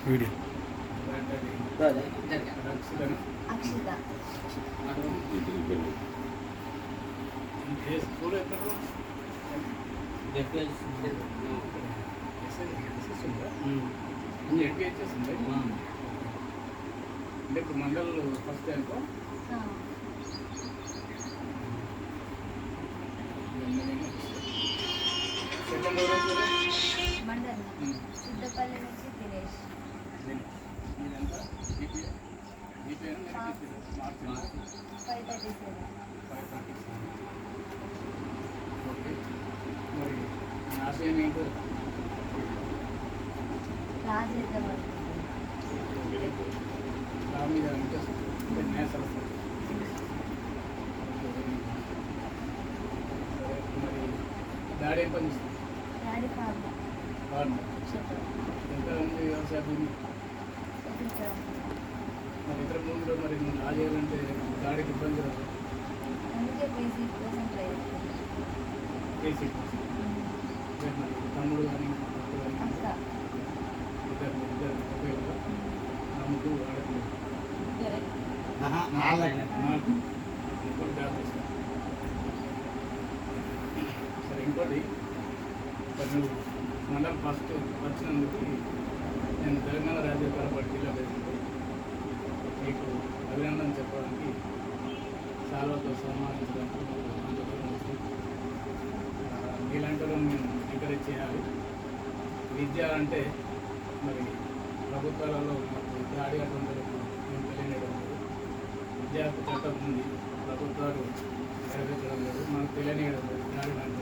Video అంటే ఇప్పుడు mandal first అనుకో సెకండ్ మండల్ సిద్ధపల్లి నుంచి దినేష్ మీదంతా ఓకే మరి ఆశయం ఏంటో మీద మరి డాడీ ఏం పని ఎంత ఉంది వ్యవసాయ భూమి మరి ఇతర భూమిలో మరి నువ్వు లా చేయాలంటే డాడీకి ఇబ్బంది రాదు కేసీ మరి తమ్ముడు కానీ ఇద్దరు ఒకవేళ నమ్ముకు సరే ఇంకోటి నువ్వు మండలం ఫస్ట్ వచ్చినందుకు నేను తెలంగాణ రాజ్య పార్టీ జిల్లా ప్రెసిడెంట్ మీకు అభినందన చెప్పడానికి సాల్వతో సన్మానించడానికి ఇలాంటి మేము ఎంకరేజ్ చేయాలి. విద్య అంటే మరి ప్రభుత్వాలలో మాకు దాడి అటువంటిలకు మేము తెలియడం లేదు. విద్యార్థి చట్టం ఉంది, ప్రభుత్వాలు నెరవేర్చడం లేదు, మనకు తెలియనియడం లేదు. దాడి లాంటి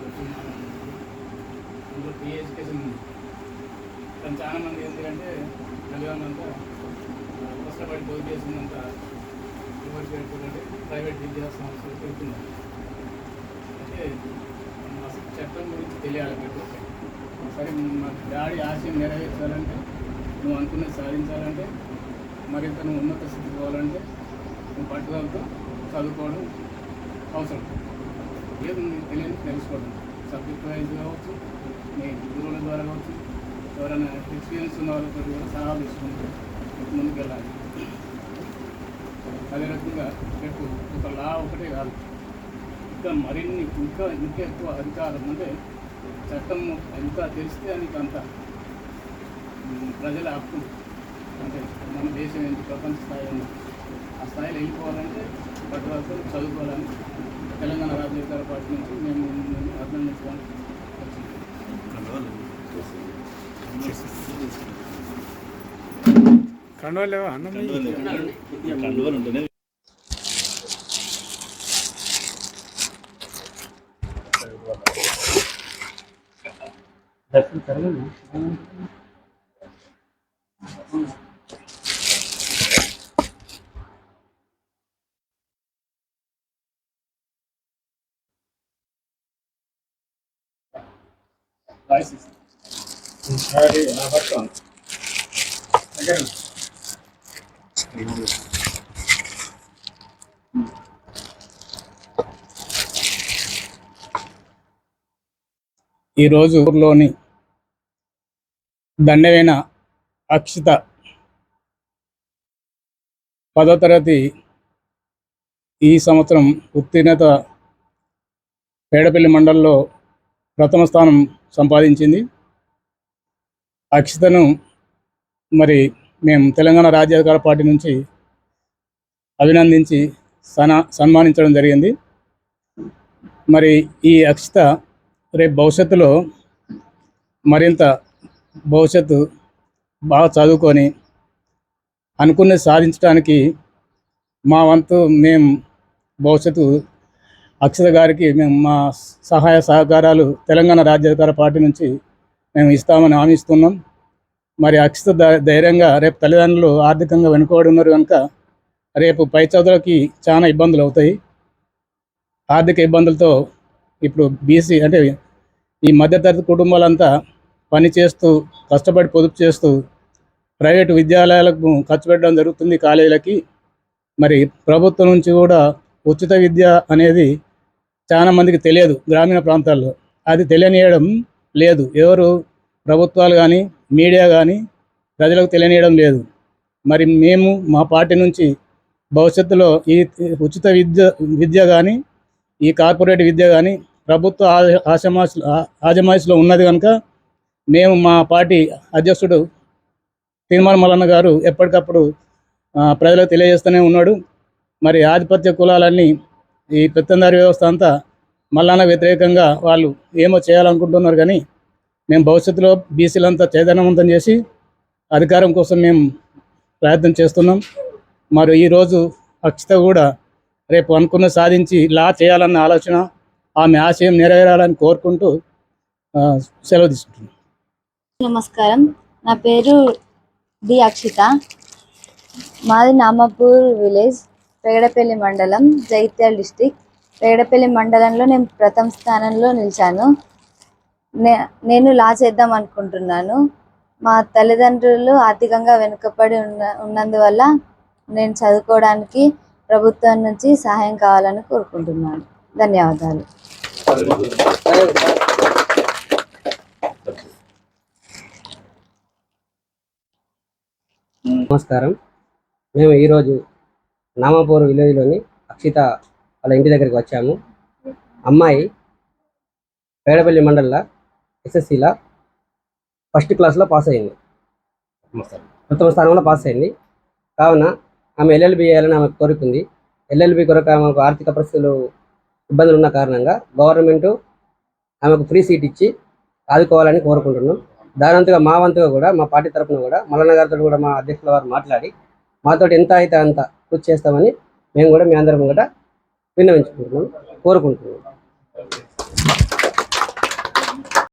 అందులో ఫ్రీ ఎడ్యుకేషన్ ఉంది. కానీ చాలామంది ఎందుకంటే తల్లిదండ్రులంతా కష్టపడి భోజనం చేసినంత ఎవరికి పెడుతుందంటే ప్రైవేట్ విద్యా సంస్థలు పెడుతున్నారు. అయితే అసలు చట్టం గురించి తెలియాలి ప్రతి ఒక్కరికి. సరే మా డాడీ ఆశయం నెరవేర్చాలంటే, నువ్వు అనుకున్నది సాధించాలంటే, మరింత నువ్వు ఉన్నత స్థితి పోవాలంటే నువ్వు పట్టుదలతో చదువుకోవడం అవసరం. ఏది నీకు తెలియని తెలుసుకోవడం, సబ్జెక్ట్ వైజ్ కావచ్చు, మీ గురువుల ద్వారా కావచ్చు, ఎవరైనా ఎక్స్పీరియన్స్ ఉన్న వాళ్ళతో కూడా సలహా తీసుకుంటూ ముందుకు వెళ్ళాలి. అదే రకంగా రేపు ఒక లా ఒకటే కాదు, ఇంకా మరిన్ని ఇంకా ఎక్కువ అధికారం అంటే చట్టం ఎంత తెలిస్తే నీకు అంత ప్రజల హక్కు. అంటే మన దేశం ఎంత ప్రపంచ స్థాయి ఉంది, ఆ స్థాయిలో వెళ్ళిపోవాలంటే పట్టుదలతో చదువుకోవాలని తెలంగాణ రాజ్యాధికార పార్టీ నుంచి మేము అభినందించడానికి కండువాలేవా అన్న కండువాలు ఉంటేనే ఈరోజు ఊర్లోని దండవేన అక్షిత 10వ తరగతి ఈ సంవత్సరం ఉత్తీర్ణత పేడపల్లి మండలంలో ప్రథమ స్థానం సంపాదించింది. అక్షితను మరి మేము తెలంగాణ రాజ్యాధికార పార్టీ నుంచి అభినందించి సన్మానించడం జరిగింది. మరి ఈ అక్షిత రేపు భవిష్యత్తులో మరింత భవిష్యత్తు బాగా చదువుకొని అనుకున్నది సాధించడానికి మా వంతు మేము భవిష్యత్తు అక్షిత గారికి మేము మా సహాయ సహకారాలు తెలంగాణ రాజ్యాధికార పార్టీ నుంచి మేము ఇస్తామని హామీ ఇస్తున్నాం. మరి అక్షిత ధైర్యంగా రేపు తల్లిదండ్రులు ఆర్థికంగా వెనుకబడి ఉన్నారు కనుక రేపు పై చదువులకి చాలా ఇబ్బందులు అవుతాయి. ఆర్థిక ఇబ్బందులతో ఇప్పుడు బీసీ అంటే ఈ మధ్యతరగతి కుటుంబాలంతా పని చేస్తూ కష్టపడి పొదుపు చేస్తూ ప్రైవేటు విద్యాలయాలకు ఖర్చు పెట్టడం జరుగుతుంది, కాలేజీలకి. మరి ప్రభుత్వం నుంచి కూడా ఉచిత విద్య అనేది చాలా మందికి తెలియదు గ్రామీణ ప్రాంతాల్లో. అది తెలియనియడం లేదు. ఎవరు ప్రభుత్వాలు కానీ మీడియా కానీ ప్రజలకు తెలియనియడం లేదు. మరి మేము మా పార్టీ నుంచి భవిష్యత్తులో ఈ ఉచిత విద్య కానీ ఈ కార్పొరేట్ విద్య కానీ ప్రభుత్వ ఆజమాయిషిలో ఉన్నది కనుక మేము మా పార్టీ అధ్యక్షుడు తీర్మాన మల్లన్న గారు ఎప్పటికప్పుడు ప్రజలకు తెలియజేస్తూనే ఉన్నాడు. మరి ఆధిపత్య కులాలన్నీ ఈ పెత్తందారి వ్యవస్థ అంతా మల్లన్న వ్యతిరేకంగా వాళ్ళు ఏమో చేయాలనుకుంటున్నారు. కానీ మేము భవిష్యత్తులో బీసీలంతా చైతన్యవంతం చేసి అధికారం కోసం మేము ప్రయత్నం చేస్తున్నాం. మరి ఈరోజు అక్షిత కూడా రేపు అనుకున్న సాధించి లా చేయాలన్న ఆలోచన, ఆమె ఆశయం నెరవేరాలని కోరుకుంటూ సెలవు తీసుకుంటున్నాం. నమస్కారం, నా పేరు డి అక్షిత. మాది నామపూర్ విలేజ్, పేగడపల్లి మండలం, జగిత్యాల డిస్టిక్. పేగడపల్లి మండలంలో నేను ప్రథమ స్థానంలో నిలిచాను. నేను లా చేద్దాం అనుకుంటున్నాను. మా తల్లిదండ్రులు ఆర్థికంగా వెనుకబడి ఉన్నందువల్ల నేను చదువుకోవడానికి ప్రభుత్వం నుంచి సహాయం కావాలని కోరుకుంటున్నాను. ధన్యవాదాలు. నమస్కారం. మేము ఈరోజు నామాపూర్ విలేజ్లోని అక్షిత వాళ్ళ ఇంటి దగ్గరికి వచ్చాము. అమ్మాయి పేడపల్లి మండలంలో ఎస్ఎస్సిలో ఫస్ట్ క్లాస్లో పాస్ అయింది, ప్రథమ స్థానంలో పాస్ అయింది. కావున ఆమె ఎల్ఎల్బి చేయాలని ఆమెకు కోరుకుంది. ఎల్ఎల్బి కొరకు ఆమెకు ఆర్థిక పరిస్థితులు ఇబ్బందులు ఉన్న కారణంగా గవర్నమెంటు ఆమెకు ఫ్రీ సీట్ ఇచ్చి ఆదుకోవాలని కోరుకుంటున్నాం. దానంతగా మా వంతుగా కూడా మా పార్టీ తరఫున కూడా మల్లన్న గారితో కూడా మా అధ్యక్షుల వారు మాట్లాడి మాతో ఎంత అయితే అంత కృషి చేస్తామని మేము కూడా మీ అందరం కూడా విన్నవించుకుంటున్నాం, కోరుకుంటున్నాం.